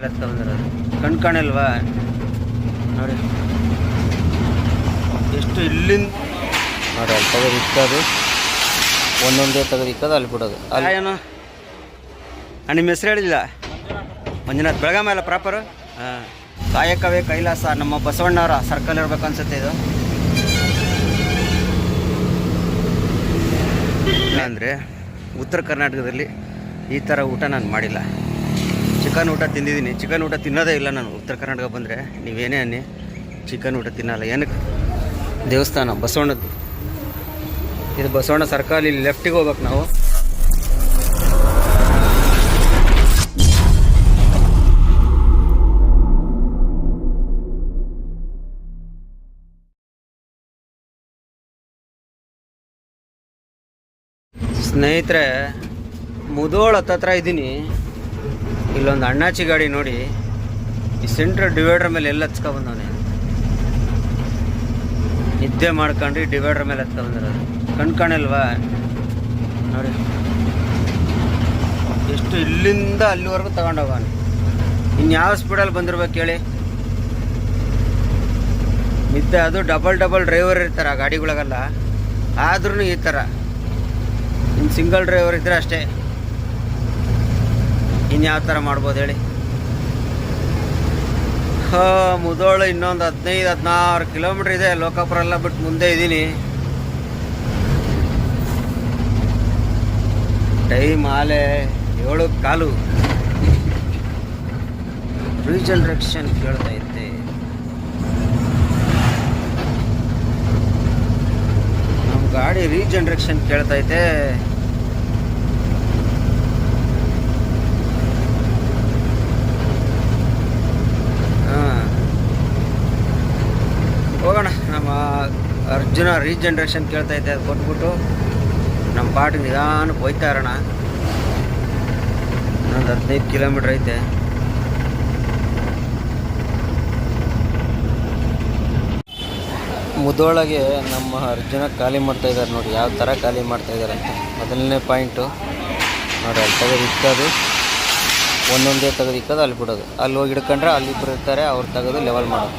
ಎತ್ಕೊಂಡ್ಬಂದಿರೋದು ಕಣ್ ಕಾಣಲ್ವಾ ನೋಡಿ, ಎಷ್ಟು ಇಲ್ಲಿಂದ ನೋಡಿ ಅಲ್ಲಿ ತೆಗೆದು ಇಕ್ಕೋದು, ಒಂದೊಂದೇ ತೆಗೆದು ಇಕ್ಕೋದು ಅಲ್ಲಿ ಬಿಡೋದು. ಅಲ್ಲ ಏನು ನಿಮ್ಮ ಹೆಸರು ಹೇಳಿಲ್ಲ? ಮಂಜುನಾಥ್. ಬೆಳಗಾವಿ ಅಲ್ಲ ಪ್ರಾಪರು? ಹಾಂ. ಕಾಯಕವೇ ಕೈಲಾಸ, ನಮ್ಮ ಬಸವಣ್ಣವರ ಸರ್ಕಲ್ ಇರ್ಬೇಕು ಅನ್ಸುತ್ತೆ ಇದು. ಅಂದರೆ ಉತ್ತರ ಕರ್ನಾಟಕದಲ್ಲಿ ಈ ಥರ ಊಟ ನಾನು ಮಾಡಿಲ್ಲ. ಚಿಕನ್ ಊಟ ತಿಂದಿದ್ದೀನಿ, ಚಿಕನ್ ಊಟ ತಿನ್ನೋದೇ ಇಲ್ಲ ನಾನು. ಉತ್ತರ ಕರ್ನಾಟಕ ಬಂದರೆ ನೀವೇನೇ ಅನ್ನಿ ಚಿಕನ್ ಊಟ ತಿನ್ನಲ್ಲ. ಏನಕ್ಕೆ? ದೇವಸ್ಥಾನ ಬಸವಣ್ಣದ್ದು ಇದು, ಬಸವಣ್ಣ ಸರ್ಕಲ್. ಇಲ್ಲಿ ಲೆಫ್ಟಿಗೆ ಹೋಗ್ಬೇಕು ನಾವು. ಸ್ನೇಹಿತರೆ, ಮುದೋಳ ಹತ್ತತ್ರ ಇದ್ದೀನಿ. ಇಲ್ಲೊಂದು ಅಣ್ಣಾಚಿ ಗಾಡಿ ನೋಡಿ, ಈ ಸೆಂಟ್ರ್ ಡಿವೈಡರ್ ಮೇಲೆ ಎಲ್ಲ ಹಚ್ಕೊಬಂದವನೆ. ನಿದ್ದೆ ಮಾಡ್ಕೊಂಡು ಡಿವೈಡರ್ ಮೇಲೆ ಹತ್ಕೊಂಡ್ಬಂದಿರೋದು ಕಣ್ ಕಾಣಲ್ವಾ ನೋಡಿ, ಎಷ್ಟು ಇಲ್ಲಿಂದ ಅಲ್ಲಿವರೆಗೂ ತಗೊಂಡೋಗೋನು. ಇನ್ಯಾವ ಸ್ಪೀಡಲ್ಲಿ ಬಂದಿರ್ಬೇಕು ಹೇಳಿ? ನಿದ್ದೆ. ಅದು ಡಬಲ್ ಡ್ರೈವರ್ ಇರ್ತಾರೆ ಆ ಗಾಡಿಗಳಿಗೆಲ್ಲ, ಆದ್ರೂ ಈ ಥರ. ಇನ್ನು ಸಿಂಗಲ್ ಡ್ರೈವರ್ ಇದ್ದರೆ ಅಷ್ಟೇ, ಇನ್ಯಾವ ಥರ ಮಾಡ್ಬೋದು ಹೇಳಿ? ಮುದೋಳು ಇನ್ನೊಂದು 15-16 ಕಿಲೋಮೀಟ್ರ್ ಇದೆ. ಲೋಕಾಪುರ ಎಲ್ಲ ಬಿಟ್ಟು ಮುಂದೆ ಇದ್ದೀನಿ. ಟೈಮ್ ಆಲೆ 7:15. ರೀಜನರೇಷನ್ ಕೇಳ್ತೈತೆ. ನಮ್ಮ ಗಾಡಿ ರೀಜನರೇಷನ್ ಕೇಳ್ತೈತೆ. ಹೋಗೋಣ. ನಮ್ಮ ಅರ್ಜುನ ರೀಜನರೇಷನ್ ಕೇಳ್ತೈತೆ, ಅದು ಕೊಟ್ಬಿಟ್ಟು ನಮ್ಮ ಪಾಟಿಗೆ ನಿಧಾನಕ್ಕೆ ಹೋಯ್ತಾ ಇರೋಣ. ಇನ್ನೊಂದು 15 ಕಿಲೋಮೀಟ್ರ್ ಐತೆ. ಮುದೋಳಗೆ ನಮ್ಮ ಅರ್ಜುನ ಖಾಲಿ ಮಾಡ್ತಾಯಿದ್ದಾರೆ ನೋಡಿ, ಯಾವ ಥರ ಖಾಲಿ ಮಾಡ್ತಾಯಿದ್ದಾರೆ ಅಂತ. ಮೊದಲನೇ ಪಾಯಿಂಟು ನೋಡಿ, ಅಲ್ಲಿ ತೆಗೆದು ಇಕ್ಕೋದು, ಒಂದೊಂದೇ ತೆಗೆದು ಇಕ್ಕೋದು ಅಲ್ಲಿ ಬಿಡೋದು. ಅಲ್ಲಿ ಹೋಗಿ ಹಿಡ್ಕೊಂಡ್ರೆ ಅಲ್ಲಿಬ್ಬರು ಇರ್ತಾರೆ, ಅವ್ರು ತೆಗೆದು ಲೆವೆಲ್ ಮಾಡೋದು.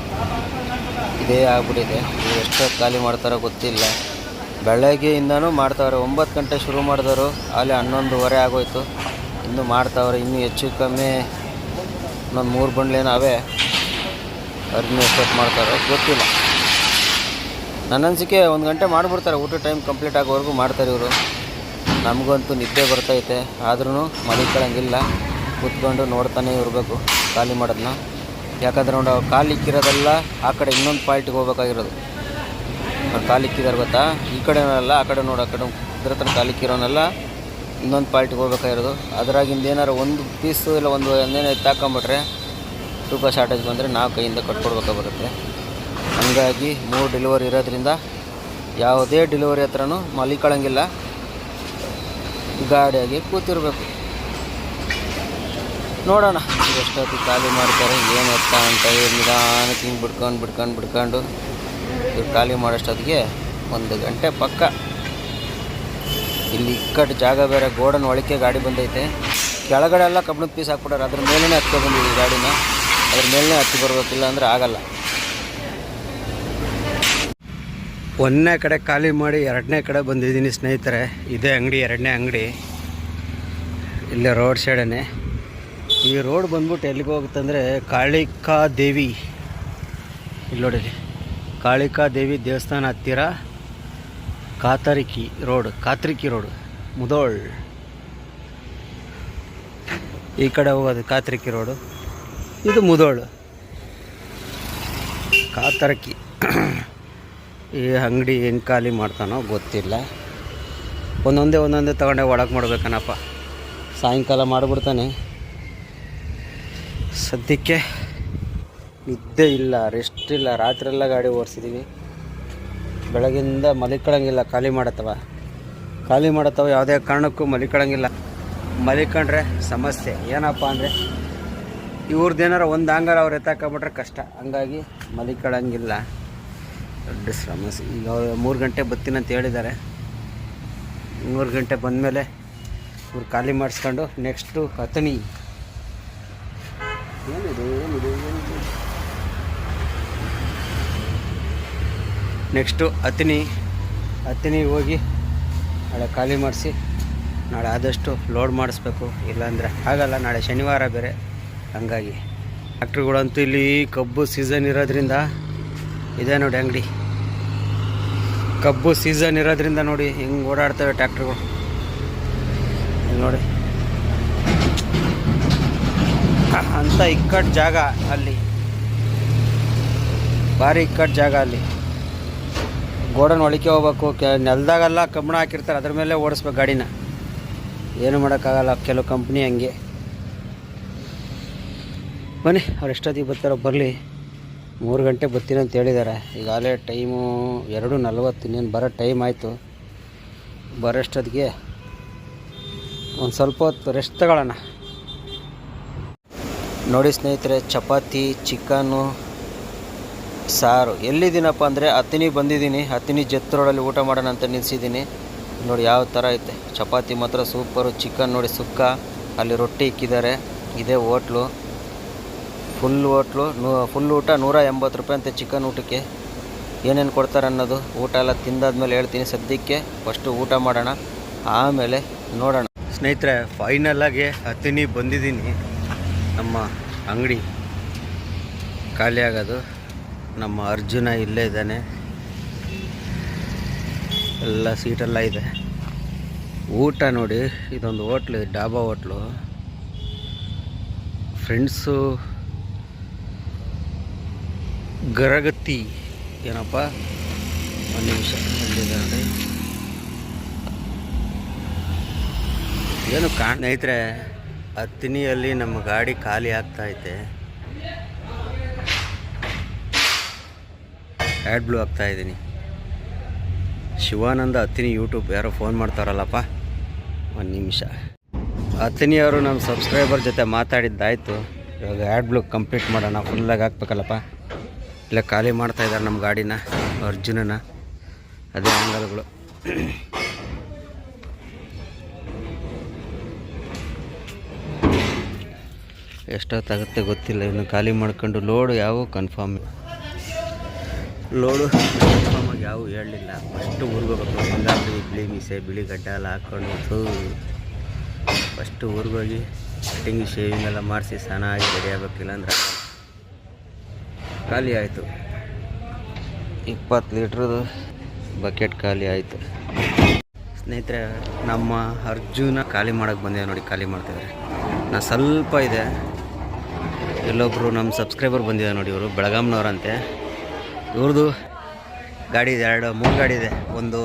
ಇದೇ ಆಗ್ಬಿಟ್ಟಿದೆ. ಇವ್ರು ಎಷ್ಟೊತ್ತು ಖಾಲಿ ಮಾಡ್ತಾರೋ ಗೊತ್ತಿಲ್ಲ. ಬೆಳಗ್ಗೆಯಿಂದನೂ ಮಾಡ್ತಾವ್ರೆ. 9 ಗಂಟೆ ಶುರು ಮಾಡಿದವರು ಅಲ್ಲಿ 11:15 ಆಗೋಯ್ತು. ಇನ್ನೂ ಮಾಡ್ತಾವ್ರೆ. ಇನ್ನೂ ಹೆಚ್ಚು ಕಮ್ಮಿ ಇನ್ನೊಂದು 3 ಬಂಡ್ಲೇನೋ ಅವೇ. ಅವ್ರನ್ನೂ ಎಷ್ಟೊತ್ತು ಮಾಡ್ತಾರೋ ಗೊತ್ತಿಲ್ಲ. ನನ್ನ ಅನಿಸಿಕೆ 1 ಗಂಟೆ ಮಾಡಿಬಿಡ್ತಾರೆ. ಊಟ ಟೈಮ್ ಕಂಪ್ಲೀಟ್ ಆಗೋವರೆಗೂ ಮಾಡ್ತಾರೆ ಇವರು. ನಮಗಂತೂ ನಿದ್ದೆ ಬರ್ತೈತೆ, ಆದ್ರೂ ಮಲಿಕೊಳ್ಳಂಗಿಲ್ಲ. ಕೂತ್ಕೊಂಡು ನೋಡ್ತಾನೆ ಇರಬೇಕು ಖಾಲಿ ಮಾಡೋದನ್ನ. ಯಾಕಂದ್ರೆ ನೋಡಿ, ಅವ್ರು ಕಾಲು ಇಕ್ಕಿರೋದೆಲ್ಲ ಆ ಕಡೆ ಇನ್ನೊಂದು ಪಾಯಿಂಟಿಗೆ ಹೋಗ್ಬೇಕಾಗಿರೋದು. ಅವ್ರು ಕಾಲು ಇಕ್ಕಿದಾರೆ ಗೊತ್ತಾ? ಈ ಕಡೆನಲ್ಲ, ಆ ಕಡೆ ನೋಡಿ, ಆ ಕಡೆ ಇದ್ರ ಹತ್ರ ಕಾಲು ಇಕ್ಕಿರೋನೆಲ್ಲ ಇನ್ನೊಂದು ಪಾಯಿಂಟಿಗೆ ಹೋಗ್ಬೇಕಾಗಿರೋದು. ಅದರಾಗಿಂದ ಏನಾರು ಒಂದು ಪೀಸು ಇಲ್ಲ ಒಂದು ಒಂದೇನೋ ಎತ್ತಾಕೊಂಬಿಟ್ರೆ ತೂಕ ಶಾರ್ಟೇಜ್ ಬಂದರೆ ನಾವು ಕೈಯಿಂದ ಕಟ್ಕೊಡ್ಬೇಕಾಗಿ ಬರುತ್ತೆ. ಹಂಗಾಗಿ 3 ಡೆಲಿವರಿ ಇರೋದ್ರಿಂದ ಯಾವುದೇ ಡೆಲಿವರಿ ಹತ್ರನೂ ಮಲಿಕೊಳ್ಳಂಗಿಲ್ಲ, ಗಾಡಿಯಾಗಿ ಕೂತಿರ್ಬೇಕು. ನೋಡೋಣ ಎಷ್ಟೊತ್ತಿಗೆ ಖಾಲಿ ಮಾಡ್ತಾರೆ, ಏನು ಎತ್ತ ಅಂತ. ನಿಧಾನಕ್ಕೆ ಹಿಂಗೆ ಬಿಡ್ಕೊಂಡು ಇವ್ರು ಖಾಲಿ ಮಾಡೋಷ್ಟೊತ್ತಿಗೆ 1 ಗಂಟೆ ಪಕ್ಕ. ಇಲ್ಲಿ ಇಕ್ಕಟ್ಟು ಜಾಗ ಬೇರೆ, ಗೋಡನ್ ಒಳಕ್ಕೆ ಗಾಡಿ ಬಂದೈತೆ. ಕೆಳಗಡೆ ಎಲ್ಲ ಕಬ್ಬಣದ ಪೀಸ್ ಹಾಕ್ಬಿಟ್ಟಾರೆ. ಅದ್ರ ಮೇಲೇ ಹತ್ಕೊಬಂದಿದ್ದೀವಿ ಗಾಡಿನ. ಅದ್ರ ಮೇಲೇ ಹತ್ತಿ ಬರಬೇಕಿಲ್ಲ ಅಂದರೆ ಆಗಲ್ಲ. ಒಂದನೇ ಕಡೆ ಖಾಲಿ ಮಾಡಿ 2ನೇ ಕಡೆ ಬಂದಿದ್ದೀನಿ ಸ್ನೇಹಿತರೆ. ಇದೇ ಅಂಗಡಿ 2ನೇ ಅಂಗಡಿ, ಇಲ್ಲೇ ರೋಡ್ ಸೈಡೇ. ಈ ರೋಡ್ ಬಂದ್ಬಿಟ್ಟು ಎಲ್ಲಿಗೆ ಹೋಗುತ್ತಂದರೆ ಕಾಳಿಕಾ ದೇವಿ, ಇಲ್ಲಿ ನೋಡಿರಿ, ಕಾಳಿಕಾ ದೇವಿ ದೇವಸ್ಥಾನ ಹತ್ತಿರ ಕಾತ್ರಿಕಿ ರೋಡ್ ಮುದೋಳ್. ಈ ಕಡೆ ಹೋಗೋದು ಕಾತ್ರಿಕಿ ರೋಡು, ಇದು ಮುದೋಳು ಕಾತರಕಿ. ಈ ಅಂಗಡಿ ಹೆಂಗೆ ಖಾಲಿ ಮಾಡ್ತಾನೋ ಗೊತ್ತಿಲ್ಲ. ಒಂದೊಂದೇ ತಗೊಂಡೆ ಒಳಗೆ ಮಾಡ್ಬೇಕನಪ್ಪ. ಸಾಯಂಕಾಲ ಮಾಡಿಬಿಡ್ತಾನೆ. ಸದ್ಯಕ್ಕೆ ನಿದ್ದೆ ಇಲ್ಲ, ರೆಸ್ಟ್ ಇಲ್ಲ. ರಾತ್ರಿಯೆಲ್ಲ ಗಾಡಿ ಓಡಿಸಿದ್ದೀವಿ. ಬೆಳಗಿಂದ ಮಲಿಕೊಳ್ಳಂಗಿಲ್ಲ. ಖಾಲಿ ಮಾಡತ್ತವ ಯಾವುದೇ ಕಾರಣಕ್ಕೂ ಮಲಿಕೊಳ್ಳಂಗಿಲ್ಲ. ಮಲಿಕೊಂಡ್ರೆ ಸಮಸ್ಯೆ. ಏನಪ್ಪ ಅಂದರೆ ಇವ್ರದ್ದೇನಾರ ಒಂದು ಆಂಗಲ್ ಅವ್ರು ಎತ್ತಾಕೊಂಬಿಟ್ರೆ ಕಷ್ಟ. ಹಂಗಾಗಿ ಮಲಿಕೊಳ್ಳಂಗಿಲ್ಲ, ದೊಡ್ಡ ಸಮಸ್ಯೆ. ಈಗ 3 ಗಂಟೆ ಬರ್ತೀನಿ ಅಂತ ಹೇಳಿದ್ದಾರೆ. 3 ಗಂಟೆ ಬಂದಮೇಲೆ ಇವ್ರು ಖಾಲಿ ಮಾಡಿಸ್ಕೊಂಡು ನೆಕ್ಸ್ಟು ಅಥಣಿ ನೆಕ್ಸ್ಟು ಹತ್ತಿನಿ ಹೋಗಿ ನಾಳೆ ಖಾಲಿ ಮಾಡಿಸಿ ನಾಳೆ ಆದಷ್ಟು ಲೋಡ್ ಮಾಡಿಸ್ಬೇಕು, ಇಲ್ಲಾಂದರೆ ಆಗಲ್ಲ. ನಾಳೆ ಶನಿವಾರ ಬೇರೆ, ಹಂಗಾಗಿ ಟ್ಯಾಕ್ಟ್ರಿಗಳಂತೂ ಇಲ್ಲಿ ಕಬ್ಬು ಸೀಸನ್ ಇರೋದ್ರಿಂದ ಇದೆ ನೋಡಿ ಅಂಗಡಿ. ಕಬ್ಬು ಸೀಸನ್ ಇರೋದ್ರಿಂದ ನೋಡಿ ಹಿಂಗೆ ಓಡಾಡ್ತವೆ ಟ್ಯಾಕ್ಟ್ರಿಗಳು. ನೋಡಿ ಅಂಥ ಇಕ್ಕಟ್ಟು ಜಾಗ ಅಲ್ಲಿ, ಭಾರಿ ಇಕ್ಕಟ್ಟು ಜಾಗ ಅಲ್ಲಿ. ಗೋಡನ್ ಒಳಕ್ಕೆ ಹೋಗ್ಬೇಕು, ನೆಲದಾಗೆಲ್ಲ ಕಬ್ಬಣ ಹಾಕಿರ್ತಾರೆ, ಅದ್ರ ಮೇಲೆ ಓಡಿಸ್ಬೇಕು ಗಾಡಿನ. ಏನು ಮಾಡೋಕ್ಕಾಗಲ್ಲ, ಕೆಲವು ಕಂಪ್ನಿ ಹಂಗೆ. ಬನ್ನಿ, ಅವ್ರು ಎಷ್ಟೊತ್ತಿಗೆ ಬರ್ತಾರೋ ಬರಲಿ. 3 ಗಂಟೆ ಬರ್ತೀನಿ ಅಂತ ಹೇಳಿದ್ದಾರೆ. ಈಗಾಗಲೇ ಟೈಮು 2:40, ಇನ್ನೇನು ಬರೋ ಟೈಮ್ ಆಯಿತು. ಬರೋಷ್ಟೊತ್ತಿಗೆ ಒಂದು ಸ್ವಲ್ಪ ಹೊತ್ತು ರೆಸ್ಟ್ ತಗೊಳ್ಳೋಣ. ನೋಡಿ ಸ್ನೇಹಿತರೆ, ಚಪಾತಿ, ಚಿಕನ್ನು, ಸಾರು. ಎಲ್ಲಿದ್ದೀನಪ್ಪ ಅಂದರೆ ಹತ್ತಿನಿ ಬಂದಿದ್ದೀನಿ. ಹತ್ತಿನಿ ಜತ್ ರೋಡಲ್ಲಿ ಊಟ ಮಾಡೋಣ ಅಂತ ನಿಲ್ಲಿಸಿದ್ದೀನಿ. ನೋಡಿ ಯಾವ ಥರ ಐತೆ. ಚಪಾತಿ ಮಾತ್ರ ಸೂಪರು, ಚಿಕನ್ ನೋಡಿ ಸುಕ್ಕ, ಅಲ್ಲಿ ರೊಟ್ಟಿ ಇಕ್ಕಿದ್ದಾರೆ. ಇದೇ ಹೋಟ್ಲು, ಫುಲ್ ಊಟ 180 ರೂಪಾಯಿ ಅಂತೆ ಚಿಕನ್ ಊಟಕ್ಕೆ. ಏನೇನು ಕೊಡ್ತಾರೆ ಅನ್ನೋದು ಊಟ ಎಲ್ಲ ತಿಂದಾದ್ಮೇಲೆ ಹೇಳ್ತೀನಿ. ಸದ್ಯಕ್ಕೆ ಫಸ್ಟು ಊಟ ಮಾಡೋಣ, ಆಮೇಲೆ ನೋಡೋಣ. ಸ್ನೇಹಿತರೆ, ಫೈನಲಾಗಿ ಹತ್ತಿನಿ ಬಂದಿದ್ದೀನಿ. ನಮ್ಮ ಅಂಗಡಿ ಖಾಲಿ ಆಗೋದು. ನಮ್ಮ ಅರ್ಜುನ ಇಲ್ಲೇ ಇದ್ದಾನೆ, ಎಲ್ಲ ಸೀಟೆಲ್ಲ ಇದೆ. ಊಟ ನೋಡಿ, ಇದೊಂದು ಹೋಟ್ಲು, ಡಾಬಾ ಹೋಟ್ಲು. ಫ್ರೆಂಡ್ಸು ಗರಗತ್ತಿ ಏನಪ್ಪ, ಒಂದು ನಿಮಿಷ ಬಂದಿದೆ ನೋಡಿ. ಏನು ಸ್ನೇಹಿತರೆ, ಹತ್ತಿನಿಯಲ್ಲಿ ನಮ್ಮ ಗಾಡಿ ಖಾಲಿ ಆಗ್ತಾಯಿದೆ. ಆ್ಯಡ್ ಬ್ಲೂ ಆಗ್ತಾಯಿದ್ದೀನಿ. ಶಿವಾನಂದ ಹತ್ತಿನಿ ಯೂಟ್ಯೂಬ್, ಯಾರೋ ಫೋನ್ ಮಾಡ್ತಾರಲ್ಲಪ್ಪ. ಒಂದು ನಿಮಿಷ. ಹತ್ತಿನಿಯವರು ನಮ್ಮ ಸಬ್ಸ್ಕ್ರೈಬರ್ ಜೊತೆ ಮಾತಾಡಿದ್ದಾಯಿತು. ಇವಾಗ ಆ್ಯಡ್ ಬ್ಲೂ ಕಂಪ್ಲೀಟ್ ಮಾಡೋಣ. ಫುಲ್ಲಾಗಿ ಹಾಕ್ಬೇಕಲ್ಲಪ್ಪ. ಇಲ್ಲ ಖಾಲಿ ಮಾಡ್ತಾಯಿದ್ದಾರೆ ನಮ್ಮ ಗಾಡಿನ, ಅರ್ಜುನನ. ಅದೇ ಆಂಗಲ್ಗಳು. ಎಷ್ಟೊತ್ತಾಗುತ್ತೆ ಗೊತ್ತಿಲ್ಲ. ಇನ್ನು ಖಾಲಿ ಮಾಡ್ಕೊಂಡು ಲೋಡು ಯಾವ ಕನ್ಫರ್ಮ್ ಯಾವ ಹೇಳಲಿಲ್ಲ. ಫಸ್ಟು ಊರಿಗೋಗ್ಬೇಕು. ಬಂಗಾರದು ಬಿಳಿ ಮೀಸೆ, ಬಿಳಿ ಗಡ್ಡ ಎಲ್ಲ ಹಾಕ್ಕೊಂಡು ಫಸ್ಟು ಊರಿಗೋಗಿ ಕಟಿಂಗ್ ಶೇವಿಂಗ್ ಎಲ್ಲ ಮಾಡಿಸಿ ಚೆನ್ನಾಗಿ ರೆಡಿ ಆಗಬೇಕಿಲ್ಲ ಅಂದ್ರೆ ಖಾಲಿ ಆಯಿತು. 20 ಲೀಟ್ರದು ಬಕೆಟ್ ಖಾಲಿ ಆಯಿತು. ಸ್ನೇಹಿತರೆ, ನಮ್ಮ ಅರ್ಜುನ ಖಾಲಿ ಮಾಡೋಕ್ಕೆ ಬಂದಿದೆ ನೋಡಿ. ಖಾಲಿ ಮಾಡ್ತಿದ್ದಾರೆ. ನಾನು ಸ್ವಲ್ಪ ಇದೆ. ಇಲ್ಲೊಬ್ಬರು ನಮ್ಮ ಸಬ್ಸ್ಕ್ರೈಬರ್ ಬಂದಿದೆ ನೋಡಿ. ಇವರು ಬೆಳಗಾಂನವರಂತೆ. ಇವ್ರದ್ದು ಗಾಡಿ ಇದೆ, 3 ಗಾಡಿ ಇದೆ. ಒಂದು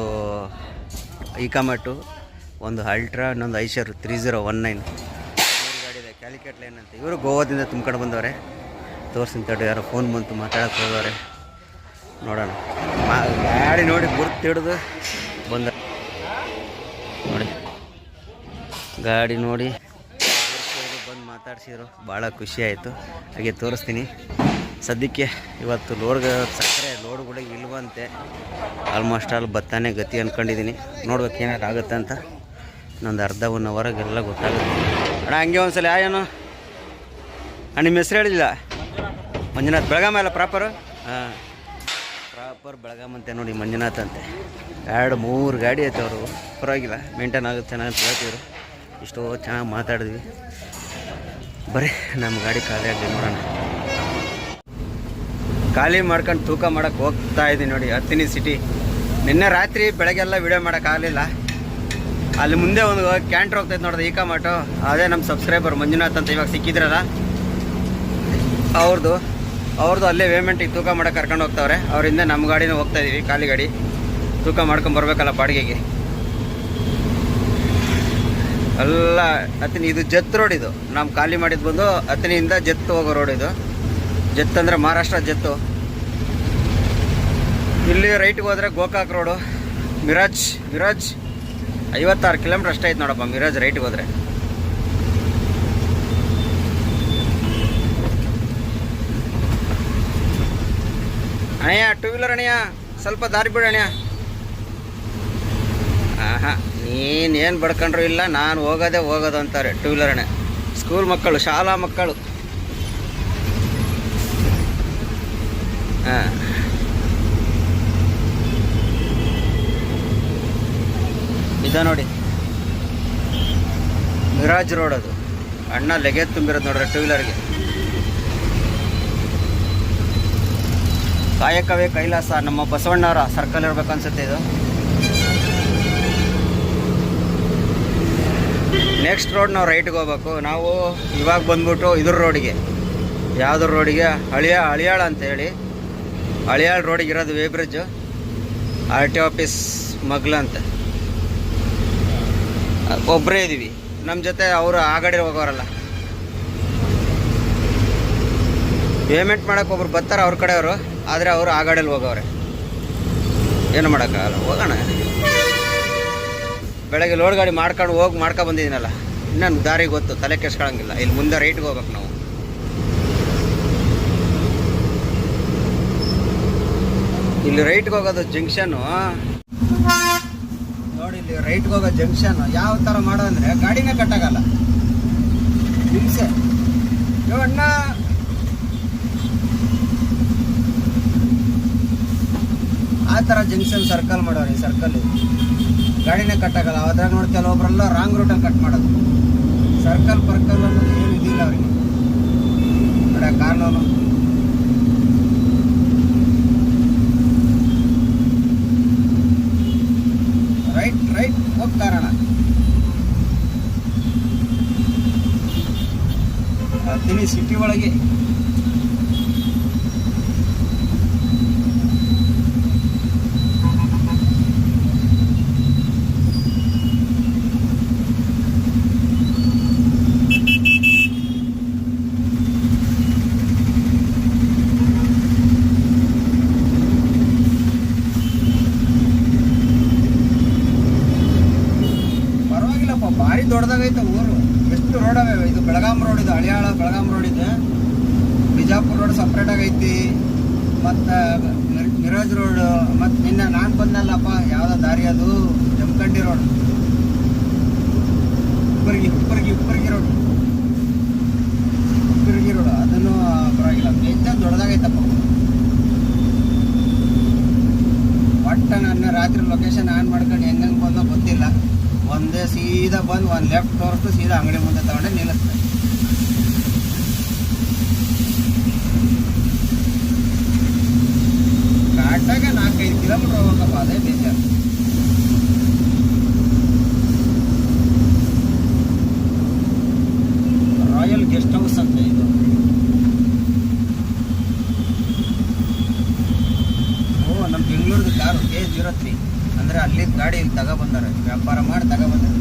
ಇಕಾಮಟ್ಟು, ಒಂದು ಅಲ್ಟ್ರಾ, ಇನ್ನೊಂದು ಐಶರ್ 3019. 3 ಗಾಡಿ ಇದೆ. ಕ್ಯಾಲಿಕಟ್ ಲೈನ್ ಅಂತ. ಇವರು ಗೋವಾದಿಂದ ತುಂಬ್ಕೊಂಡು ಬಂದವರೆ. ತೋರಿಸ್ತೀನಿ ತಡಿ, ಯಾರೋ ಫೋನ್ ಬಂತು, ಮಾತಾಡೋಕ್ಕೆ ಹೋದವ್ರೆ. ನೋಡೋಣ. ಗಾಡಿ ನೋಡಿ ಗುರ್ತು ಹಿಡಿದು ಬಂದ ನೋಡಿ. ಗಾಡಿ ನೋಡಿ ಬಂದು ಮಾತಾಡ್ಸಿದ್ರು. ಭಾಳ ಖುಷಿ ಆಯಿತು. ಹಾಗೆ ತೋರಿಸ್ತೀನಿ. ಸದ್ಯಕ್ಕೆ ಇವತ್ತು ಸಕ್ಕರೆ ಲೋಡ್ಗಳಿಗೆ ಇಲ್ವಂತೆ. ಆಲ್ಮೋಸ್ಟ್ ಆಲ್ ಭತ್ತನೇ ಗತಿ ಅಂದ್ಕೊಂಡಿದ್ದೀನಿ. ನೋಡ್ಬೇಕು ಏನಾರು ಆಗುತ್ತೆ ಅಂತ. ಇನ್ನೊಂದು ಅರ್ಧ 1 ಅವರ್ಗೆಲ್ಲ ಗೊತ್ತಾಗುತ್ತೆ. ಅಣ್ಣ ಹಂಗೆ ಒಂದ್ಸಲ ಏನು ನಿಮ್ಮ ಹೆಸರು ಹೇಳಿಲ್ಲ? ಮಂಜುನಾಥ್. ಬೆಳಗಾಂ ಅಲ್ಲ ಪ್ರಾಪರು? ಹಾಂ, ಪ್ರಾಪರ್ ಬೆಳಗಾಂ ಅಂತೆ ನೋಡಿ. ಮಂಜುನಾಥ್ ಅಂತೆ. 2-3 ಗಾಡಿ ಐತೆ. ಅವರು ಪರವಾಗಿಲ್ಲ, ಮೇಂಟೈನ್ ಆಗುತ್ತೆ ಚೆನ್ನಾಗಿ ಹೇಳ್ತಿದ್ರು. ಇಷ್ಟೋ ಚೆನ್ನಾಗಿ ಮಾತಾಡಿದ್ವಿ. ಬರೀ ನಮ್ಮ ಗಾಡಿ ಖಾಲಿ ಆಗಲಿ, ನೋಡೋಣ. ಖಾಲಿ ಮಾಡ್ಕೊಂಡು ತೂಕ ಮಾಡೋಕ್ಕೆ ಹೋಗ್ತಾ ಇದ್ದೀನಿ ನೋಡಿ. ಹತ್ತಿನಿ ಸಿಟಿ. ನಿನ್ನೆ ರಾತ್ರಿ ಬೆಳಗ್ಗೆಲ್ಲ ವಿಡಿಯೋ ಮಾಡೋಕ್ಕಾಗಲಿಲ್ಲ. ಅಲ್ಲಿ ಮುಂದೆ ಒಂದು ಕ್ಯಾಂಟ್ರ್ ಹೋಗ್ತಾಯಿತ್ತು ನೋಡಿದೆ, ಇಕಾಮಟು. ಅದೇ ನಮ್ಮ ಸಬ್ಸ್ಕ್ರೈಬರ್ ಮಂಜುನಾಥ್ ಅಂತ ಇವಾಗ ಸಿಕ್ಕಿದ್ರಲ್ಲ, ಅವ್ರದ್ದು ಅಲ್ಲೇ ವೇಮೆಂಟಿಗೆ ತೂಕ ಮಾಡೋಕೆ ಕರ್ಕೊಂಡು ಹೋಗ್ತಾವ್ರೆ. ಅವರಿಂದ ನಮ್ಮ ಗಾಡಿನ ಹೋಗ್ತಾಯಿದ್ದೀವಿ, ಖಾಲಿ ಗಾಡಿ. ತೂಕ ಮಾಡ್ಕೊಂಬರ್ಬೇಕಲ್ಲ ಬಾಡಿಗೆಗೆ ಎಲ್ಲ. ಹತ್ತಿನಿ ಇದು ಜತ್ ರೋಡ್. ಇದು ನಾವು ಖಾಲಿ ಮಾಡಿದ್ದು ಬಂದು ಹತ್ತಿನಿಯಿಂದ ಜತ್ ಹೋಗೋ ರೋಡ್ ಇದು. ಜತ್ ಅಂದರೆ ಮಹಾರಾಷ್ಟ್ರ ಜತ್ತು. ಇಲ್ಲಿ ರೈಟ್ಗೆ ಹೋದರೆ ಗೋಕಾಕ್ ರೋಡು. ಮಿರಾಜ್ 56 ಕಿಲೋಮೀಟ್ರ್ ಅಷ್ಟೇ ಐತೆ ನೋಡಪ್ಪ. ಮಿರಾಜ್ ರೈಟ್ಗೆ ಹೋದರೆ. ಅಣ್ಣಯ್ಯ, 2 ವೀಲರ್ ಅಣ್ಣಯ್ಯ, ಸ್ವಲ್ಪ ದಾರಿ ಬಿಡು ಅಣ್ಣಯ್ಯ. ಹಾಂ, ನೀನೇನು ಬಡ್ಕೊಂಡ್ರು ಇಲ್ಲ, ನಾನು ಹೋಗೋದು ಅಂತಾರೆ 2 ವೀಲರ್ ಅಣ್ಣ. ಸ್ಕೂಲ್ ಮಕ್ಕಳು, ಶಾಲಾ ಮಕ್ಕಳು ಹಾಂ, ಇದ ನೋಡಿ ಮಿರಾಜ್ ರೋಡ್. ಅದು ಅಣ್ಣ ಲಗೇಜ್ ತುಂಬಿರೋದು ನೋಡ್ರಿ ಟೂ ವೀಲರ್ಗೆ. ಕಾಯಕವೇ ಕೈಲಾಸ, ನಮ್ಮ ಬಸವಣ್ಣವರ ಸರ್ಕಲ್ ಇರ್ಬೇಕು ಅನ್ಸುತ್ತೆ ಇದು. ನೆಕ್ಸ್ಟ್ ರೋಡ್ ನಾವು ರೈಟ್ಗೆ ಹೋಗ್ಬೇಕು. ನಾವು ಇವಾಗ ಬಂದ್ಬಿಟ್ಟು ಇದ್ರ ರೋಡಿಗೆ, ಯಾವುದ್ರ ರೋಡಿಗೆ, ಹಳಿಯಾಳ ಅಂತೇಳಿ, ಹಳಿಯಾಳ ರೋಡಿಗೆ ಇರೋದು way bridge. R T office ಮಗ್ಲ ಅಂತ ಒಬ್ಬರೇ ಇದ್ದೀವಿ. ನಮ್ಮ ಜೊತೆ ಅವರು ಆ ಗಾಡಿ ಹೋಗೋರಲ್ಲ, ಪೇಮೆಂಟ್ ಮಾಡೋಕೆ ಒಬ್ರು ಬರ್ತಾರೆ ಅವ್ರ ಕಡೆಯವರು, ಆದರೆ ಅವರು ಆ ಗಾಡಿಯಲ್ಲಿ ಹೋಗೋರೆ. ಏನು ಮಾಡೋಕ್ಕಾಗಲ್ಲ, ಹೋಗೋಣ. ಬೆಳಗ್ಗೆ ಲೋಡ್ ಗಾಡಿ ಮಾಡ್ಕೊಂಡು ಬಂದಿದ್ದೀನಲ್ಲ, ಇನ್ನೊಂದು ದಾರಿ ಗೊತ್ತು, ತಲೆ ಕೆಡ್ಸ್ಕೊಳಂಗಿಲ್ಲ. ಇಲ್ಲಿ ಮುಂದೆ ರೈಟ್ಗೆ ಹೋಗ್ಬೇಕು ನಾವು. ಇಲ್ಲಿ ರೈಟ್ಗೆ ಹೋಗೋದು ಜಂಕ್ಷನ್ನು ನೋಡಿ. ಇಲ್ಲಿ ರೈಟ್ಗೆ ಹೋಗೋ ಜಂಕ್ಷನ್ ಯಾವ ಥರ ಮಾಡೋ ಅಂದರೆ ಗಾಡಿನೇ ಕಟ್ಟಾಗಲ್ಲ, ಹಿಂಸೆ. ಅಣ್ಣ ಆ ಥರ ಜಂಕ್ಷನ್ ಸರ್ಕಲ್ ಮಾಡೋರು. ಈ ಸರ್ಕಲ್ ಗಾಡಿನೇ ಕಟ್ಟಾಗಲ್ಲ. ಅದ್ರಾಗ ನೋಡಿ ಕೆಲವೊಬ್ಬರೆಲ್ಲ ರಾಂಗ್ ರೂಟಲ್ಲಿ ಕಟ್ ಮಾಡೋದು. ಸರ್ಕಲ್ ಪರ್ಕಲ್ ಅನ್ನೋದು ಏನು ಇದಿಲ್ಲ ಅವರಿಗೆ. ನೋಡಿ ಕಾನೂನು ರೈಟ್ ಹೋಗ್ತಾರಣ. ತಿಳಿ ಸಿಟಿ ಒಳಗೆ ಭಾರಿ ದೊಡ್ಡದಾಗೈತೆ ಊರು. ಎಷ್ಟು ರೋಡ್ ಅವೆ. ಇದು ಬೆಳಗಾಂ ರೋಡ್, ಇದು ಹಳಿಯಾಳ ಬೆಳಗಾಂ ರೋಡ್ ಇದೆ. ಬಿಜಾಪುರ ರೋಡ್ ಸಪ್ರೇಟ್ ಆಗೈತಿ. ಮತ್ತು ಮಿರಾಜ್ ರೋಡ್, ಮತ್ತು ನಿನ್ನೆ ನಾನು ಬಂದಲ್ಲಪ್ಪ ಯಾವುದೋ ದಾರಿ ಅದು ಜಮಖಂಡಿ ರೋಡ್, ಉಪ್ಪರ್ಗಿ ರೋಡ್ ಅದನ್ನು ಪರವಾಗಿಲ್ಲ. ಹೆಚ್ಚು ದೊಡ್ಡದಾಗೈತಪ್ಪ. ಒಟ್ಟು ನನ್ನ ರಾತ್ರಿ ಲೊಕೇಶನ್ ಆನ್ ಮಾಡ್ಕೊಂಡು ಹೆಂಗೆ ಬಂದೋ ಗೊತ್ತಿಲ್ಲ. ಒಂದೇ ಸೀದಾ ಬಂದು ಒಂದು ಲೆಫ್ಟ್ ತೋರಿಸ್ತು, ಸೀದಾ ಅಂಗಡಿ ಮುಂದೆ ತಗೊಂಡೆ ನಿಲ್ಲಿಸ್ತೆ. ಕಾಟಾಗ 4-5 ಕಿಲೋಮೀಟ್ರ್ ಹೋಗ್ಬೇಕಪ್ಪ, ಅದೇ ಬೇಜಾರು. ರಾಯಲ್ ಗೆಸ್ಟ್ ಹೌಸ್ ಅಂತ ಇದು. ನಮ್ಮ ಬೆಂಗಳೂರಿನ ಕಾರು K03 ಅಂದರೆ ಅಲ್ಲಿದ್ದ ಗಾಡಿ ಇಲ್ಲಿ ತಗೊಬಂದಾರೆ, ವ್ಯಾಪಾರ ಮಾಡಿ ತಗೊಬಂದಿದ್ದಾರೆ.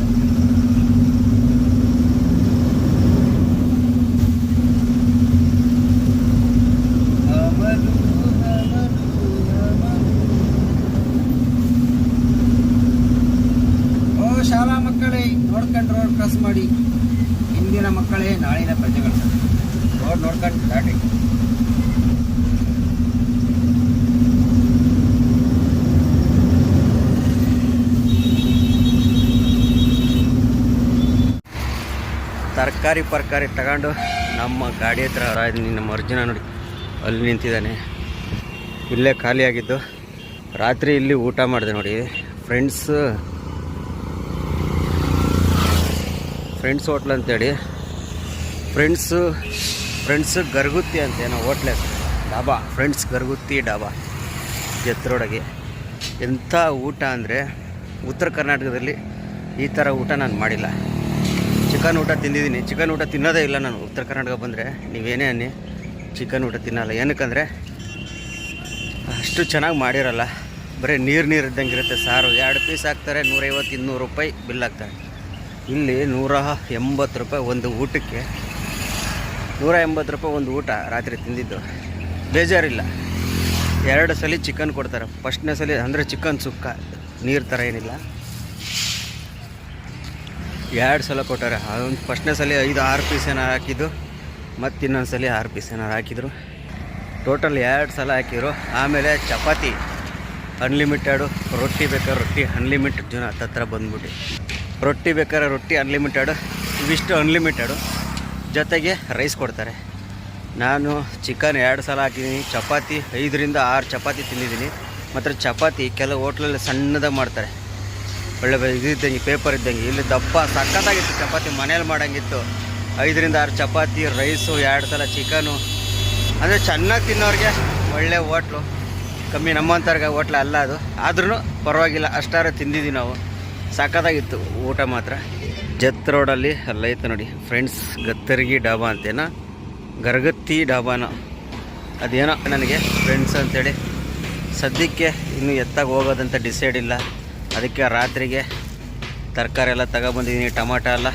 ಓ ಶಾಲಾ ಮಕ್ಕಳೇ, ನೋಡ್ಕೊಂಡು ರೋಡ್ ಕ್ರಾಸ್ ಮಾಡಿ. ಇಂದಿನ ಮಕ್ಕಳೇ ನಾಳಿನ ಪ್ರಜೆಗಳು. ರೋಡ್ ನೋಡ್ಕೊಂಡು ದಾಟಿ. ತರಕಾರಿ ತಗೊಂಡು ನಮ್ಮ ಗಾಡಿ ಹತ್ರ ನಮ್ಮ ಅರ್ಜುನ ನೋಡಿ ಅಲ್ಲಿ ನಿಂತಿದ್ದಾನೆ. ಇಲ್ಲೇ ಖಾಲಿಯಾಗಿದ್ದು. ರಾತ್ರಿ ಇಲ್ಲಿ ಊಟ ಮಾಡಿದೆ ನೋಡಿ. ಫ್ರೆಂಡ್ಸ್ ಹೋಟ್ಲ್ ಅಂತೇಳಿ, ಫ್ರೆಂಡ್ಸ್ ಗರ್ಗುತ್ತಿ ಅಂತ ಏನೋ ಹೋಟ್ಲೆ ಡಾಬಾ, ಫ್ರೆಂಡ್ಸ್ ಗರ್ಗುತ್ತಿ ಡಾಬಾ ಜತ್ರೋಡಗೆ. ಎಂಥ ಊಟ ಅಂದರೆ ಉತ್ತರ ಕರ್ನಾಟಕದಲ್ಲಿ ಈ ಥರ ಊಟ ನಾನು ಮಾಡಿಲ್ಲ. ಚಿಕನ್ ಊಟ ತಿಂದಿದ್ದೀನಿ. ಚಿಕನ್ ಊಟ ತಿನ್ನೋದೇ ಇಲ್ಲ ನಾನು. ಉತ್ತರ ಕರ್ನಾಟಕ ಬಂದರೆ ನೀವೇನೇ ಅನ್ನಿ, ಚಿಕನ್ ಊಟ ತಿನ್ನಲ್ಲ. ಏನಕ್ಕಂದರೆ ಅಷ್ಟು ಚೆನ್ನಾಗಿ ಮಾಡಿರಲ್ಲ. ಬರೀ ನೀರು ಇದ್ದಂಗೆ ಇರುತ್ತೆ ಸಾರು. 2 ಪೀಸ್ ಹಾಕ್ತಾರೆ, 150-200 ರೂಪಾಯಿ ಬಿಲ್ ಹಾಕ್ತಾರೆ. ಇಲ್ಲಿ 180 ರೂಪಾಯಿ ಒಂದು ಊಟಕ್ಕೆ. 180 ರೂಪಾಯಿ ಒಂದು ಊಟ ರಾತ್ರಿ ತಿಂದಿದ್ದು. ಬೇಜಾರಿಲ್ಲ. 2 ಸಲ ಚಿಕನ್ ಕೊಡ್ತಾರೆ. ಫಸ್ಟ್ನೇ ಸಲ ಅಂದರೆ ಚಿಕನ್ ಸುಕ್ಕ, ನೀರು ಥರ ಏನಿಲ್ಲ. 2 ಸಲ ಕೊಟ್ಟಾರೆ. ಅದೊಂದು ಫಸ್ಟ್ನೇ ಸಲ 5-6 ಪೀಸ್ ಏನಾರು ಹಾಕಿದ್ದು, ಮತ್ತು ಇನ್ನೊಂದು ಸಲ 6 ಪೀಸ್ ಏನಾರು ಹಾಕಿದ್ರು. ಟೋಟಲ್ 2 ಸಲ ಹಾಕಿದ್ರು. ಆಮೇಲೆ ಚಪಾತಿ ಅನ್ಲಿಮಿಟೆಡು, ರೊಟ್ಟಿ ಬೇಕಾದ್ರೆ ರೊಟ್ಟಿ ಅನ್ಲಿಮಿಟೆಡ್. ಜನ ಹತ್ತತ್ರ ಬಂದ್ಬಿಟ್ಟು ರೊಟ್ಟಿ ಬೇಕಾದ್ರೆ ರೊಟ್ಟಿ ಅನ್ಲಿಮಿಟೆಡು, ಇವಿಷ್ಟು ಅನ್ಲಿಮಿಟೆಡು. ಜೊತೆಗೆ ರೈಸ್ ಕೊಡ್ತಾರೆ. ನಾನು ಚಿಕನ್ 2 ಸಲ ಹಾಕಿದ್ದೀನಿ, ಚಪಾತಿ 5ರಿಂದ 6 ಚಪಾತಿ ತಿಂದಿದ್ದೀನಿ. ಮತ್ತು ಚಪಾತಿ ಕೆಲವು ಹೋಟ್ಲಲ್ಲಿ ಸಣ್ಣದಾಗಿ ಮಾಡ್ತಾರೆ, ಒಳ್ಳೆ ಇದ್ದಂಗೆ ಪೇಪರ್ ಇದ್ದಂಗೆ. ಇಲ್ಲಿ ದಪ್ಪ ಸಖತ್ತಾಗಿತ್ತು ಚಪಾತಿ, ಮನೇಲಿ ಮಾಡೋಂಗಿತ್ತು. 5ರಿಂದ 6 ಚಪಾತಿ, ರೈಸು, 2 ಸಲ ಚಿಕನು. ಅಂದರೆ ಚೆನ್ನಾಗಿ ತಿನ್ನೋರಿಗೆ ಒಳ್ಳೆ ಹೋಟ್ಲು, ಕಮ್ಮಿ ನಮ್ಮಂಥವ್ರಿಗೆ ಹೋಟ್ಲ ಅಲ್ಲ ಅದು, ಆದ್ರೂ ಪರವಾಗಿಲ್ಲ, ಅಷ್ಟಾರು ತಿಂದಿದ್ದೀವಿ ನಾವು. ಸಖತ್ತಾಗಿತ್ತು ಊಟ ಮಾತ್ರ. ಜತ್ ರೋಡಲ್ಲಿ ಅಲ್ಲೈತೆ ನೋಡಿ ಫ್ರೆಂಡ್ಸ್, ಗತ್ತರ್ಗಿ ಡಾಬಾ ಅಂತೇನೋ, ಗರಗತ್ತಿ ಡಾಬಾನೋ ಅದೇನೋ ನನಗೆ ಫ್ರೆಂಡ್ಸ್ ಅಂತೇಳಿ. ಸದ್ಯಕ್ಕೆ ಇನ್ನೂ ಎತ್ತಾಗಿ ಹೋಗೋದಂತ ಡಿಸೈಡ್ ಇಲ್ಲ, ಅದಕ್ಕೆ ರಾತ್ರಿಗೆ ತರಕಾರಿ ಎಲ್ಲ ತಗೊಬಂದಿದ್ದೀನಿ, ಟೊಮಾಟೊ ಎಲ್ಲ.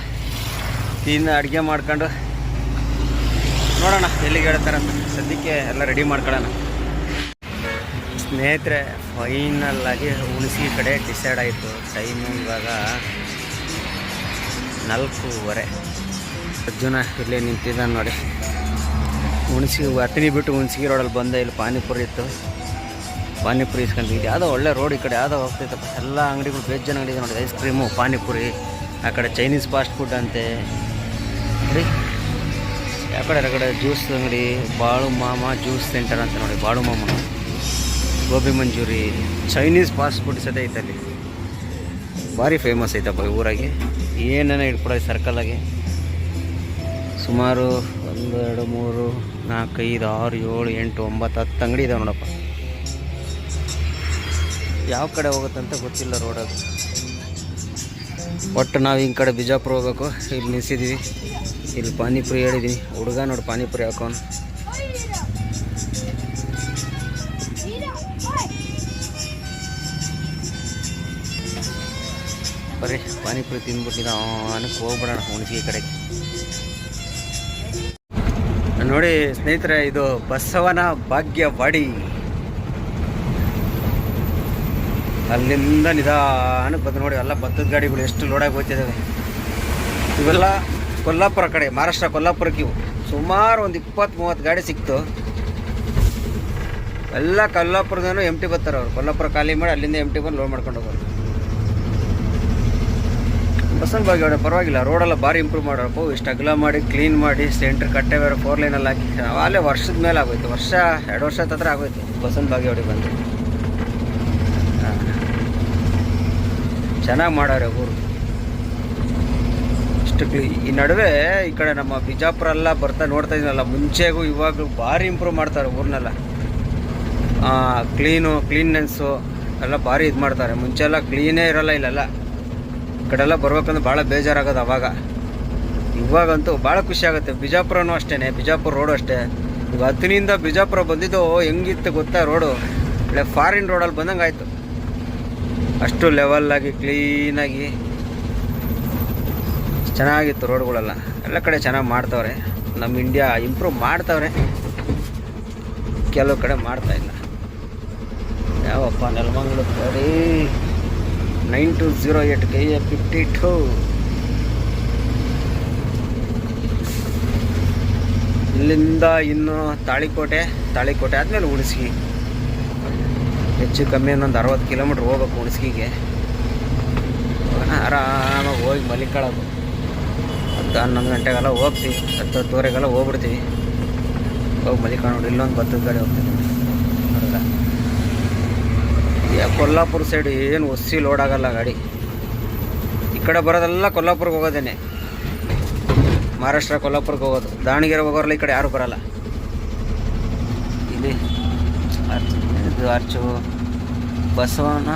ಇನ್ನು ಅಡುಗೆ ಮಾಡ್ಕೊಂಡು ನೋಡೋಣ ಎಲ್ಲಿಗೆ ಹೇಳ್ತಾರಂತ. ಸದ್ಯಕ್ಕೆ ಎಲ್ಲ ರೆಡಿ ಮಾಡ್ಕೊಳ್ಳೋಣ. ಸ್ನೇಹಿತರೆ, ಫೈನಲ್ಲಾಗಿ ಹುಣಸಿ ಕಡೆ ಡಿಸೈಡ್ ಆಯಿತು. ಟೈಮು ಇವಾಗ 4:15. ಅರ್ಜುನ ಇಲ್ಲೇ ನಿಂತಿದ್ದಾನೆ ನೋಡಿ. ಹುಣಸಿ ಹತ್ತನಿ ಬಿಟ್ಟು ಹುಣಸಿಗೆ ರೋಡಲ್ಲಿ ಬಂದೆ. ಇಲ್ಲಿ ಪಾನಿಪುರಿ ಇತ್ತು, ಪಾನಿಪುರಿ ಇಸ್ಕೊಂಡಿದ್ದು. ಯಾವುದೋ ಒಳ್ಳೆ ರೋಡ್ ಈ ಕಡೆ ಯಾವುದೋ ಹೋಗ್ತೈತಪ್ಪ. ಎಲ್ಲ ಅಂಗಡಿಗಳು ಬೇಜಾನ್ ಅಂಗಡಿ ಇದೆ ನೋಡಿ. ಐಸ್ ಕ್ರೀಮು, ಪಾನಿಪುರಿ, ಆ ಕಡೆ ಚೈನೀಸ್ ಫಾಸ್ಟ್ ಫುಡ್ ಅಂತೆ ರೀ. ಆ ಕಡೆ ಜ್ಯೂಸ್ ಅಂಗಡಿ, ಬಾಳು ಮಾಮ ಜ್ಯೂಸ್ ಸೆಂಟರ್ ಅಂತ ನೋಡಿ. ಬಾಳು ಮಾಮ, gobi manchurian, Chinese fast food ಸದ ಐತಲ್ಲಿ, ಭಾರಿ ಫೇಮಸ್ ಐತಪ್ಪ ಊರಾಗೆ. ಏನೇನೋ ಇಟ್ಕೊಡೋ ಸರ್ಕಲಾಗೆ ಸುಮಾರು 1 2 3 4 5 6 7 8 9 10 ಅಂಗಡಿ ಇದಾವೆ ನೋಡಪ್ಪ. ಯಾವ ಕಡೆ ಹೋಗುತ್ತಂತ ಗೊತ್ತಿಲ್ಲ ರೋಡದು. ಒಟ್ಟು ನಾವು ಹಿಂಗೆ ಕಡೆ ಬಿಜಾಪುರ ಹೋಗ್ಬೇಕು. ಇಲ್ಲಿ ನಿಲ್ಸಿದ್ದೀವಿ. ಇಲ್ಲಿ ಪಾನಿಪುರಿ ಹೇಳಿದ್ದೀನಿ. ಹುಡುಗ ನೋಡಿ ಪಾನಿಪುರಿ ಹಾಕೋನು. ಬರೀ ಪಾನಿಪುರಿ ತಿಂದ್ಬಿಟ್ಟಿದ್ದ ಅವನಕ್ಕೆ ಹೋಗ್ಬಿಡೋಣ ಹುಣಸಿಗೆ ಕಡೆಗೆ. ನೋಡಿ ಸ್ನೇಹಿತರೆ, ಇದು ಬಸವನ ಭಾಗ್ಯವಾಡಿ. ಅಲ್ಲಿಂದ ನಿಧಾನಕ್ಕೆ ಬಂದು ನೋಡಿ, ಎಲ್ಲ ಭತ್ತದ ಗಾಡಿಗಳು ಎಷ್ಟು ಲೋಡಾಗಿ ಹೋಗ್ತಿದ್ದಾವೆ. ಇವೆಲ್ಲ ಕೊಲ್ಲಾಪುರ ಕಡೆ, ಮಹಾರಾಷ್ಟ್ರ ಕೊಲ್ಲಾಪುರಕ್ಕೆ ಇವು. ಸುಮಾರು ಒಂದು 20-30 ಗಾಡಿ ಸಿಕ್ತು. ಎಲ್ಲ ಕೊಲ್ಲಾಪುರದೂ ಎಂಟಿ ಬರ್ತಾರೆ ಅವರು. ಕೊಲ್ಲಾಪುರ ಖಾಲಿ ಮಾಡಿ ಅಲ್ಲಿಂದ ಎಂಟಿ ಬಂದು ಲೋಡ್ ಮಾಡ್ಕೊಂಡು ಹೋಗೋರು. ಬಸವನ ಭಾಗ್ಯವಾಡಿ ಪರವಾಗಿಲ್ಲ, ರೋಡೆಲ್ಲ ಭಾರಿ ಇಂಪ್ರೂವ್ ಮಾಡೋರಪ್ಪ. ಇಷ್ಟು ಅಗಲ ಮಾಡಿ ಕ್ಲೀನ್ ಮಾಡಿ ಸೆಂಟ್ರ್ ಕಟ್ಟೆ ಬೇರೆ 4 ಲೈನಲ್ಲಿ ಹಾಕಿ ಅಲ್ಲೇ ವರ್ಷದ ಮೇಲೆ ಆಗೋಯ್ತು. 2 ವರ್ಷ ಹತ್ರ ಆಗೋಯ್ತು ಬಸವನ ಭಾಗ್ಯವಾಡಿ ಬಂದು. ಚೆನ್ನಾಗಿ ಮಾಡೋರೆ ಊರು. ಇಷ್ಟು ಈ ನಡುವೆ ಈ ಕಡೆ ನಮ್ಮ ಬಿಜಾಪುರ ಎಲ್ಲ ಬರ್ತಾ ನೋಡ್ತಾ ಇದ್ದೀನಲ್ಲ, ಮುಂಚೆಗೂ ಇವಾಗಲೂ ಭಾರಿ ಇಂಪ್ರೂವ್ ಮಾಡ್ತಾರೆ ಊರನ್ನೆಲ್ಲ. ಕ್ಲೀನ್ನೆಸ್ಸು ಎಲ್ಲ ಭಾರಿ ಇದು ಮಾಡ್ತಾರೆ. ಮುಂಚೆಲ್ಲ ಕ್ಲೀನೇ ಇರೋಲ್ಲ ಇಲ್ಲೆಲ್ಲ. ಈ ಕಡೆಲ್ಲ ಬರ್ಬೇಕಂದ್ರೆ ಭಾಳ ಬೇಜಾರಾಗೋದು ಅವಾಗ. ಇವಾಗಂತೂ ಭಾಳ ಖುಷಿ ಆಗುತ್ತೆ. ಬಿಜಾಪುರನೂ ಅಷ್ಟೇ, ಬಿಜಾಪುರ ರೋಡು ಅಷ್ಟೇ. ಈಗ ಹತ್ತನಿಂದ ಬಿಜಾಪುರ ಬಂದಿದ್ದು ಹೆಂಗಿತ್ತು ಗೊತ್ತಾ ರೋಡು? ಒಳ್ಳೆ ಫಾರಿನ್ ರೋಡಲ್ಲಿ ಬಂದಂಗೆ ಆಯಿತು. ಅಷ್ಟು ಲೆವೆಲ್ಲಾಗಿ ಕ್ಲೀನಾಗಿ ಚೆನ್ನಾಗಿತ್ತು ರೋಡ್ಗಳೆಲ್ಲ. ಎಲ್ಲ ಕಡೆ ಚೆನ್ನಾಗಿ ಮಾಡ್ತವ್ರೆ. ನಮ್ಮ ಇಂಡಿಯಾ ಇಂಪ್ರೂವ್ ಮಾಡ್ತವ್ರೆ, ಕೆಲವು ಕಡೆ ಮಾಡ್ತಾಯಿಲ್ಲ. ಯಾವಪ್ಪ ನೆಲಮಂಗಲ ಕಡೆ 9208 KA 52. ಇಲ್ಲಿಂದ ಇನ್ನು ತಾಳಿಕೋಟೆ ಆದಮೇಲೆ ಹುಣಸಗಿ. ಹೆಚ್ಚು ಕಮ್ಮಿ ಇನ್ನೊಂದು 60 ಕಿಲೋಮೀಟ್ರ್ ಹೋಗ್ಬೇಕು ಹುಣಸಗಿಗೆ. ಆರಾಮಾಗಿ ಹೋಗಿ ಮಲಿಕೊಳ್ಳೋದು. 10-11 ಗಂಟೆಗೆಲ್ಲ ಹೋಗ್ತೀವಿ, 10-10:30 ಹೋಗ್ಬಿಡ್ತೀವಿ. ಹೋಗಿ ಮಲಿಕೊಂಡು ಇಲ್ಲೊಂದು ಭತ್ತದ ಗಾಡಿ ಹೋಗ್ತೀವಿ ನೋಡಲ್ಲ. ಕೊಲ್ಲಾಪುರ ಸೈಡ್ ಏನು ಒಸಿ ಲೋಡ್ ಆಗಲ್ಲ ಗಾಡಿ. ಈ ಕಡೆ ಬರೋದೆಲ್ಲ ಕೊಲ್ಲಾಪುರಕ್ಕೆ ಹೋಗೋದೇನೆ, ಮಹಾರಾಷ್ಟ್ರ ಕೊಲ್ಲಾಪುರಕ್ಕೆ ಹೋಗೋದು. ದಾವಣಗೆರೆ ಹೋಗೋರಲ್ಲ ಈ ಕಡೆ ಯಾರು ಬರೋಲ್ಲ. ಇಲ್ಲಿ ಇದು ಆರ್ಚು ಬಸವನ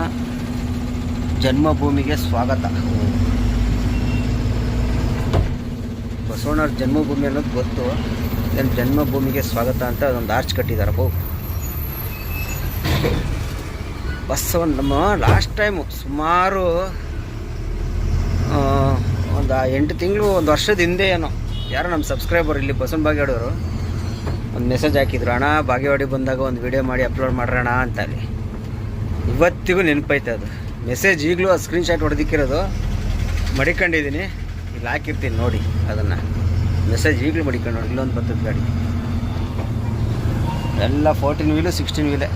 ಜನ್ಮಭೂಮಿಗೆ ಸ್ವಾಗತ. ಬಸವಣ್ಣವ್ರ ಜನ್ಮಭೂಮಿ ಅನ್ನೋದು ಗೊತ್ತು. ಏನು ಜನ್ಮಭೂಮಿಗೆ ಸ್ವಾಗತ ಅಂತ ಅದೊಂದು ಆರ್ಚ್ ಕಟ್ಟಿದಾರಪ್ಪ. ಬಸವಣ್ಣ ನಮ್ಮ ಲಾಸ್ಟ್ ಟೈಮು ಸುಮಾರು ಒಂದು 8 ತಿಂಗಳು, 1 ವರ್ಷದ ಹಿಂದೆ ಏನೋ ಯಾರೋ ನಮ್ಮ ಸಬ್ಸ್ಕ್ರೈಬರ್ ಇಲ್ಲಿ ಬಸವನ ಭಾಗ್ಯವಾಡಿಯವರು ಒಂದು ಮೆಸೇಜ್ ಹಾಕಿದ್ರು, ಅಣ್ಣ ಭಾಗ್ಯವಾಡಿ ಬಂದಾಗ ಒಂದು ವಿಡಿಯೋ ಮಾಡಿ ಅಪ್ಲೋಡ್ ಮಾಡೋಣ ಅಂತ. ಅಲ್ಲಿ ಇವತ್ತಿಗೂ ನೆನಪೈತೆ ಅದು ಮೆಸೇಜ್. ಈಗಲೂ ಅದು ಸ್ಕ್ರೀನ್ಶಾಟ್ ಹೊಡೆದಿಕ್ಕಿರೋದು ಮಡಿಕೊಂಡಿದ್ದೀನಿ, ಇಲ್ಲಿ ಹಾಕಿರ್ತೀನಿ ನೋಡಿ ಅದನ್ನು. ಮೆಸೇಜ್ ಈಗಲೂ ಮಡಿಕೊಂಡು ನೋಡಿ. ಇಲ್ಲೊಂದು ಬರ್ತದೆ ಗಾಡಿ, ಎಲ್ಲ 14 ವೀಲು 16 ವೀಲೇ.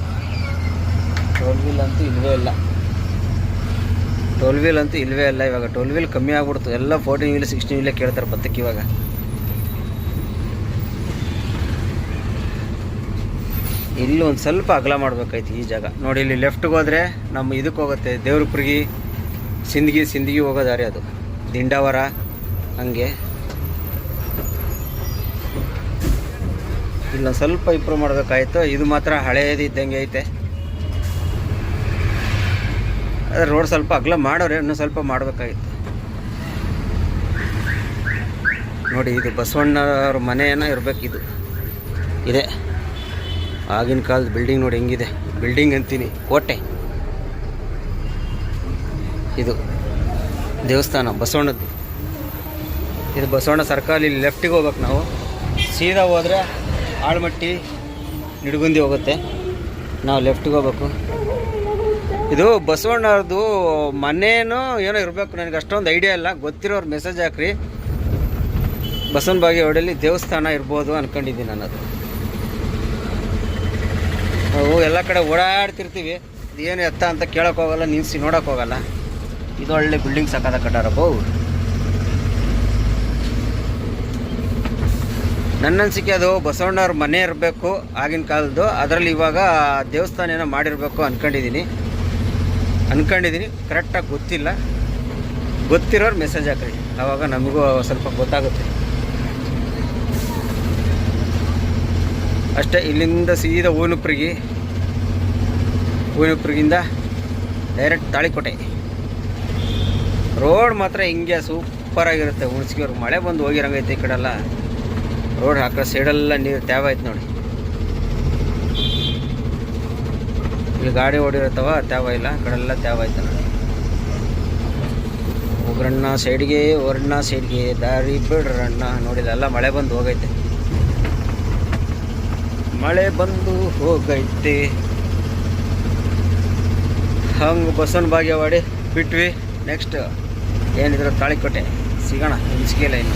12 ವೀಲ್ ಅಂತೂ ಇಲ್ಲವೇ ಇಲ್ಲ. 12 ವೀಲ್ ಅಂತೂ ಇಲ್ಲವೇ ಇಲ್ಲ ಇವಾಗ. 12 ವೀಲ್ ಕಮ್ಮಿ ಆಗ್ಬಿಡ್ತು. ಎಲ್ಲ 14 ವೀಲ್ 16 ವೀಲೇ ಕೇಳ್ತಾರೆ ಬತ್ತಕ್ಕೆ ಇವಾಗ. ಇಲ್ಲಿ ಒಂದು ಸ್ವಲ್ಪ ಅಗಲ ಮಾಡ್ಬೇಕಾಯ್ತು ಈ ಜಾಗ ನೋಡಿ. ಇಲ್ಲಿ ಲೆಫ್ಟ್ಗೆ ಹೋದರೆ ನಮ್ಮ ಇದಕ್ಕೆ ಹೋಗುತ್ತೆ ದೇವ್ರಪುರ್ಗಿ ಸಿಂದಗಿ ಹೋಗೋ ದಾರಿ ಅದು, ದಿಂಡಾವರ ಹಂಗೆ. ಇಲ್ಲೊಂದು ಸ್ವಲ್ಪ ಇಂಪ್ರೂವ್ ಮಾಡಬೇಕಾಯ್ತು. ಇದು ಮಾತ್ರ ಹಳೇದು ಇದ್ದಂಗೆ ಐತೆ. ಅದೇ ರೋಡ್ ಸ್ವಲ್ಪ ಅಗಲ ಮಾಡೋರೆ, ಇನ್ನೂ ಸ್ವಲ್ಪ ಮಾಡಬೇಕಾಗಿತ್ತು ನೋಡಿ. ಇದು ಬಸವಣ್ಣವ್ರ ಮನೆ ಏನೋ ಇರಬೇಕು. ಇದು ಇದೆ ಆಗಿನ ಕಾಲದ ಬಿಲ್ಡಿಂಗ್ ನೋಡಿ ಹೆಂಗಿದೆ. ಬಿಲ್ಡಿಂಗ್ ಅಂತೀನಿ, ಕೋಟೆ. ಇದು ದೇವಸ್ಥಾನ ಬಸವಣ್ಣದ್ದು. ಇದು ಬಸವಣ್ಣ ಸರ್ಕಲ್. ಇಲ್ಲಿ ಲೆಫ್ಟಿಗೆ ಹೋಗ್ಬೇಕು ನಾವು. ಸೀದಾ ಹೋದರೆ ಆಳ್ಮಟ್ಟಿ ನಿಡಗುಂದಿ ಹೋಗುತ್ತೆ. ನಾವು ಲೆಫ್ಟಿಗೆ ಹೋಗ್ಬೇಕು. ಇದು ಬಸವಣ್ಣವ್ರದ್ದು ಮನೇನೋ ಏನೋ ಇರಬೇಕು, ನನಗೆ ಅಷ್ಟೊಂದು ಐಡಿಯಾ ಇಲ್ಲ. ಗೊತ್ತಿರೋರು ಮೆಸೇಜ್ ಹಾಕ್ರಿ. ಬಸವನ ಬಾಗೇವಾಡಿಯಲ್ಲಿ ದೇವಸ್ಥಾನ ಇರ್ಬೋದು ಅಂದ್ಕೊಂಡಿದ್ದೀನಿ ನಾನು. ಅದು ನಾವು ಎಲ್ಲ ಕಡೆ ಓಡಾಡ್ತಿರ್ತೀವಿ, ಏನು ಎತ್ತ ಅಂತ ಕೇಳೋಕ್ಕೋಗಲ್ಲ, ನಿಲ್ಲಿಸಿ ನೋಡೋಕ್ಕೋಗಲ್ಲ. ಇದು ಒಳ್ಳೆ ಬಿಲ್ಡಿಂಗ್ ಸಾಕಾದ ಕಟ್ಟಾರಪ್ಪ. ನನ್ನ ಅನಿಸಿಕೆ ಅದು ಬಸವಣ್ಣವ್ರ ಮನೆ ಇರಬೇಕು ಆಗಿನ ಕಾಲದ್ದು. ಅದರಲ್ಲಿ ಇವಾಗ ದೇವಸ್ಥಾನ ಏನೋ ಮಾಡಿರಬೇಕು ಅಂದ್ಕೊಂಡಿದ್ದೀನಿ. ಕರೆಕ್ಟಾಗಿ ಗೊತ್ತಿಲ್ಲ. ಗೊತ್ತಿರೋರು ಮೆಸೇಜ್ ಹಾಕ್ರಿ, ಆವಾಗ ನಮಗೂ ಸ್ವಲ್ಪ ಗೊತ್ತಾಗುತ್ತೆ ಅಷ್ಟೇ. ಇಲ್ಲಿಂದ ಸೀದಾ ಹೂವಿನಪುರಿಗಿಂದ ಡೈರೆಕ್ಟ್ ತಾಳಿಕೋಟೆ. ರೋಡ್ ಮಾತ್ರ ಹಿಂಗೆ ಸೂಪರಾಗಿರುತ್ತೆ. ಹುಣಸ್ಗಿಯವ್ರಿಗೆ ಮಳೆ ಬಂದು ಹೋಗಿರಂಗೈತೆ. ಈ ಕಡೆಲ್ಲ ರೋಡ್ ಹಾಕೋ ಸೈಡೆಲ್ಲ ನೀರು ತ್ಯಾವ ಐತೆ ನೋಡಿ. ಇಲ್ಲಿ ಗಾಡಿ ಓಡಿರತ್ತವ, ತ್ಯಾವ ಇಲ್ಲ. ಆ ಕಡೆಲ್ಲ ತ್ಯಾವ ಐತೆ ನೋಡಿ. ಒಗ್ರಣ್ಣ ಸೈಡ್ಗೆ ದಾರಿ ಬಿಡ್ರಣ್ಣ ನೋಡಿಲ್ಲ. ಎಲ್ಲ ಮಳೆ ಬಂದು ಹೋಗೈತೆ. ಹಂಗೆ ಬಸವನ ಬಾಗೇವಾಡಿ ಬಿಟ್ವಿ. ನೆಕ್ಸ್ಟ್ ಏನಿದ್ರು ತಾಳಿಕೋಟೆ ಸಿಗೋಣ. ಹುಣಸ್ಗಿ ಲೈನು.